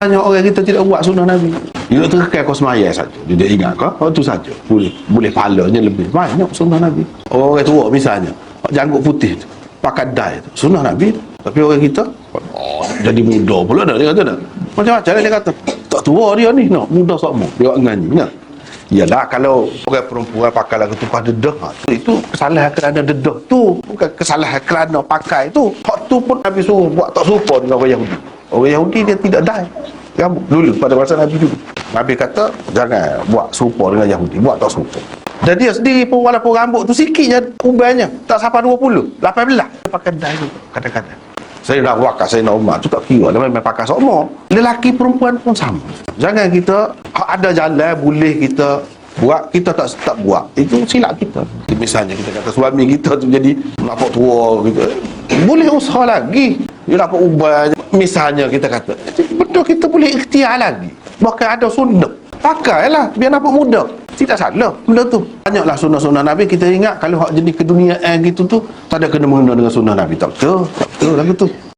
Banyak orang kita tidak buat sunnah Nabi. Dia terkekal kau semayang saja. Dia ingat kau, itu saja. Boleh pahalanya lebih banyak sunnah Nabi. Orang tua misalnya, janggut putih tu, pakai dai tu, sunnah Nabi. Tapi orang kita, jadi muda pula dah, dia kata dah. Macam-macam dia kata. Tak tua dia ni, nak muda sama. Dia ngaji, nak. Yalah, kalau orang perempuan pakai lagu tumpah dedah, itu kesalahan kerana dedah tu, bukan kesalahan kerana pakai tu. Hak tu pun Nabi suruh buat tak serupa dengan orang Yahudi. Orang Yahudi dia tidak dai rambut dulu pada masa Nabi dulu. Nabi kata jangan buat serupa dengan Yahudi, buat tak serupa. Dan dia sendiri pun walaupun rambut tu sikit je ubannya, tak sampai 20, 18 dia pakai dai tu kadang-kadang. Saya nak wakar, saya nak Umar tu tak kira dia memang pakai semua. Lelaki perempuan pun sama. Jangan kita ada jalan boleh kita buat, kita tak buat, itu silap kita. Misalnya kita kata suami kita tu jadi nampak tua gitu, boleh usaha lagi dia dapat ubah. Misalnya kita kata betul, kita boleh ikhtiar lagi, bahkan ada sunnah, pakailah biar nampak muda, tidak salah benda tu. Banyaklah sunnah-sunnah Nabi. Kita ingat kalau hak jenis keduniaan gitu tu tak ada kena mengena dengan sunnah Nabi. Tak betul lagu tu.